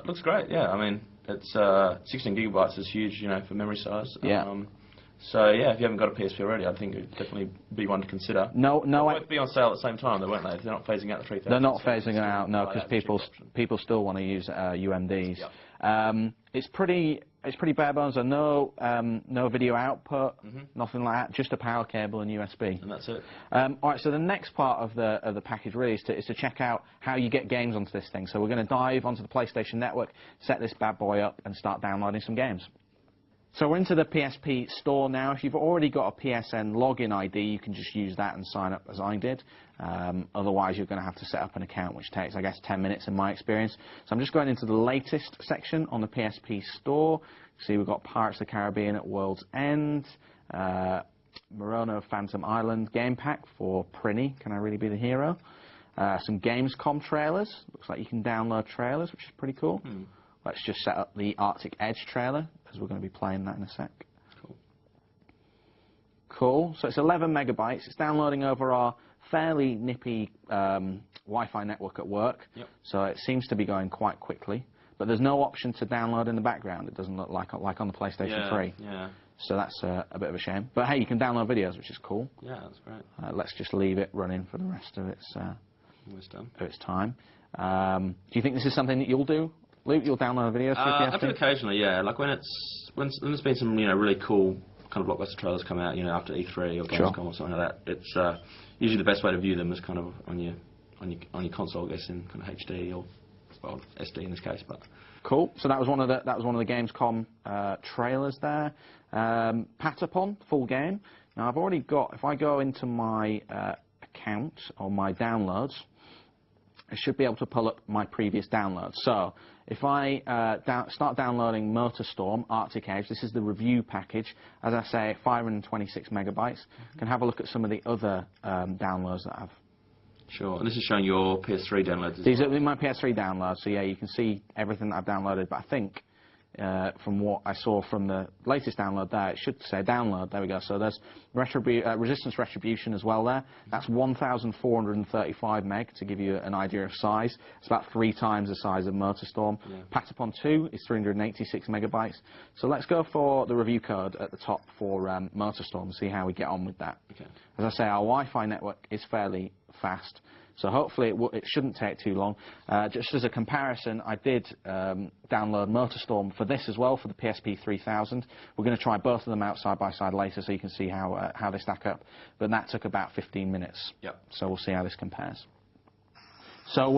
Looks great. Yeah, I mean, it's 16 gigabytes is huge, you know, for memory size. Yeah. So yeah, if you haven't got a PSP already, I think it'd definitely be one to consider. No, They'll both be on sale at the same time, though, won't they? They're not phasing out the 3000. They're not phasing it out, no, because people still want to use UMDs. Yep. It's pretty bare bones. No video output, nothing like that. Just a power cable and USB. And that's it. All right. So the next part of the package really is to check out how you get games onto this thing. So we're going to dive onto the PlayStation Network, set this bad boy up, and start downloading some games. So we're into the PSP store now. If you've already got a PSN login ID, you can just use that and sign up as I did. Otherwise, you're going to have to set up an account, which takes, I guess, 10 minutes in my experience. So I'm just going into the latest section on the PSP store. See, we've got Pirates of the Caribbean at World's End, Morono Phantom Island game pack for Prinny, Can I Really Be the Hero? Some Gamescom trailers. Looks like you can download trailers, which is pretty cool. Let's just set up the Arctic Edge trailer, because we're going to be playing that in a sec. Cool. So it's 11 megabytes. It's downloading over our fairly nippy Wi-Fi network at work. Yep. So it seems to be going quite quickly. But there's no option to download in the background. It doesn't look like on the PlayStation 3. Yeah. So that's a bit of a shame. But hey, you can download videos, which is cool. Yeah, that's great. Let's just leave it running for the rest of its time. Do you think this is something that you'll do? Luke, you'll download videos for PSP? I do occasionally, yeah. Like when there's been some, you know, really cool kind of blockbuster trailers come out, you know, after E3 or Gamescom or something like that. It's usually the best way to view them is kind of on your console, I guess, in kind of HD or well SD in this case. But cool. So that was one of the Gamescom trailers there. Patapon full game. Now I've already got. If I go into my account or my downloads, I should be able to pull up my previous downloads. So if I start downloading MotorStorm Arctic Edge, this is the review package. As I say, 526 megabytes. Can have a look at some of the other downloads that I've. Sure. And this is showing your PS3 downloads. These are my PS3 downloads. So yeah, you can see everything that I've downloaded. But I think from what I saw from the latest download there, it should say download. There we go. So there's Resistance Retribution as well there. That's 1,435 meg to give you an idea of size. It's about 3 times the size of MotorStorm. Yeah. Patapon 2 is 386 megabytes. So let's go for the review code at the top for MotorStorm and see how we get on with that. Okay. As I say, our Wi-Fi network is fairly fast. So hopefully it shouldn't take too long. Just as a comparison, I did download MotorStorm for this as well, for the PSP 3000. We're going to try both of them out side by side later so you can see how they stack up. But that took about 15 minutes. Yep. So we'll see how this compares. So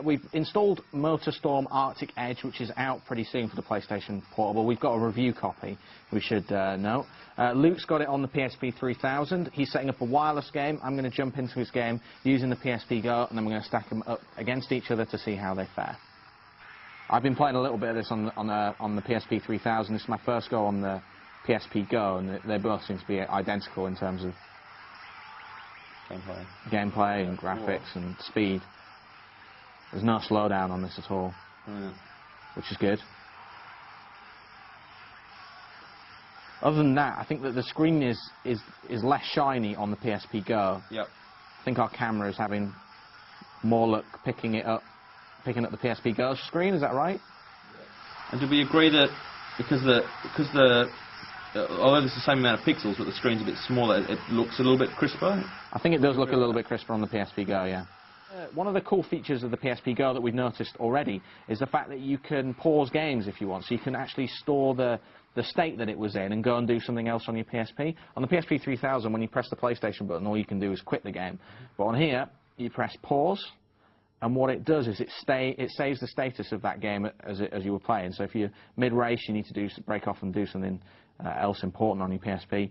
we've installed MotorStorm Arctic Edge, which is out pretty soon for the PlayStation Portable. We've got a review copy, we should know. Luke's got it on the PSP 3000. He's setting up a wireless game. I'm going to jump into his game using the PSP Go, and then we're going to stack them up against each other to see how they fare. I've been playing a little bit of this on the PSP 3000. This is my first go on the PSP Go, and they both seem to be identical in terms of gameplay and graphics and speed. There's no slowdown on this at all, which is good. Other than that, I think that the screen is less shiny on the PSP Go. Yep. I think our camera is having more luck picking up the PSP Go screen. Is that right? And do we agree that because although it's the same amount of pixels, but the screen's a bit smaller, it looks a little bit crisper? I think it does look a little bit crisper on the PSP Go, yeah. One of the cool features of the PSP Go that we've noticed already is the fact that you can pause games if you want. So you can actually store the state that it was in and go and do something else on your PSP. On the PSP 3000, when you press the PlayStation button, all you can do is quit the game. But on here, you press pause, and what it does is it saves the status of that game as you were playing. So if you're mid-race, you need to break off and do something else important on your PSP,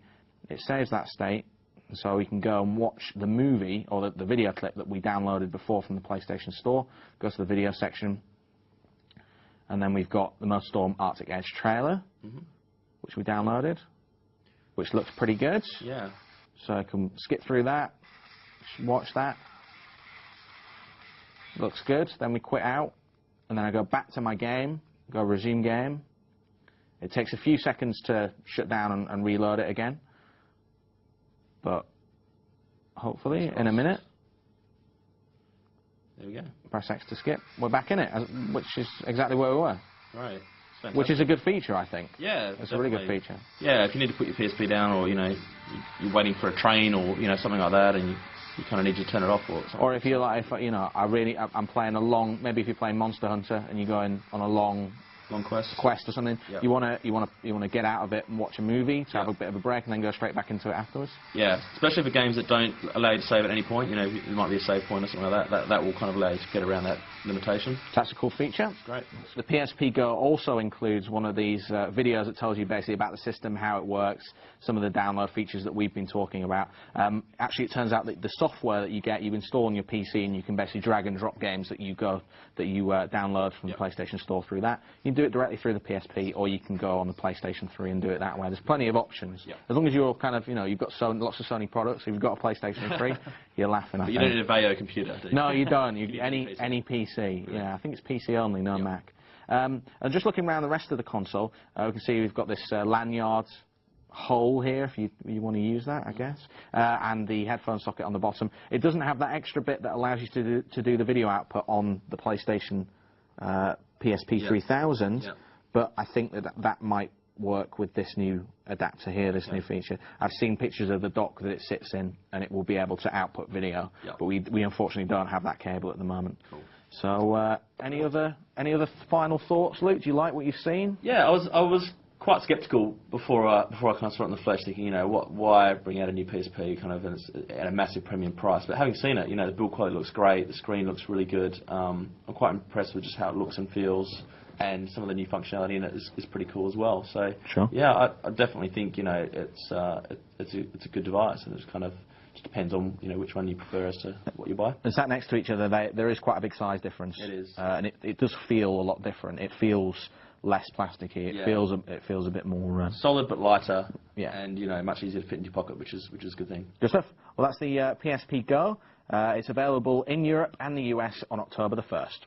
it saves that state. So we can go and watch the movie, or the video clip that we downloaded before from the PlayStation Store. Go to the video section. And then we've got the MotorStorm Arctic Edge trailer, which we downloaded, which looks pretty good. Yeah. So I can skip through that, watch that. Looks good. Then we quit out. And then I go back to my game, go resume game. It takes a few seconds to shut down and reload it again. But hopefully in a minute. There we go. Press X to skip. We're back in it, which is exactly where we were. Right. Which is a good feature, I think. Yeah, it's a really good feature. Yeah, if you need to put your PSP down, or you're waiting for a train, or something like that, and you kind of need to turn it off, or if you're like, I'm playing a long, maybe if you're playing Monster Hunter and you're going on a long quest or something, yep. you want to get out of it and watch a movie to have a bit of a break and then go straight back into it afterwards. Yeah, especially for games that don't allow you to save at any point. There might be a save point or something like that. That will kind of allow you to get around that limitation. That's a cool feature. Great. The PSP Go also includes one of these videos that tells you basically about the system, how it works, some of the download features that we've been talking about. Actually, it turns out that the software that you install on your PC, and you can basically drag and drop games that you download from the PlayStation Store through that. You can do it directly through the PSP, or you can go on the PlayStation 3 and do it that way. There's plenty of options. Yep. As long as you're kind of, you've got lots of Sony products. If you've got a PlayStation 3, you're laughing. But you don't need a Vaio computer, do you? No, you don't. Any PC. Right. Yeah, I think it's PC only, no Mac. And just looking around the rest of the console, we can see we've got this lanyard hole here, if you want to use that, I guess, and the headphone socket on the bottom. It doesn't have that extra bit that allows you to do the video output on the PlayStation PSP 3000, but I think that might work with this new adapter here, this new feature. I've seen pictures of the dock that it sits in, and it will be able to output video, but we unfortunately don't have that cable at the moment. Cool. So, any other final thoughts, Luke? Do you like what you've seen? Yeah, I was quite sceptical before I kind of saw it in the flesh, thinking, why bring out a new PSP kind of at a massive premium price? But having seen it, the build quality looks great, the screen looks really good. I'm quite impressed with just how it looks and feels, and some of the new functionality in it is pretty cool as well. So, yeah, I definitely think it's a good device, and it's kind of just depends on which one you prefer as to what you buy. And sat next to each other, there is quite a big size difference. It is, and it does feel a lot different. It feels less plasticky. It feels a bit more solid but lighter. Yeah, and much easier to fit into your pocket, which is a good thing. Good stuff. Well, that's the PSP Go. It's available in Europe and the US on October the 1st.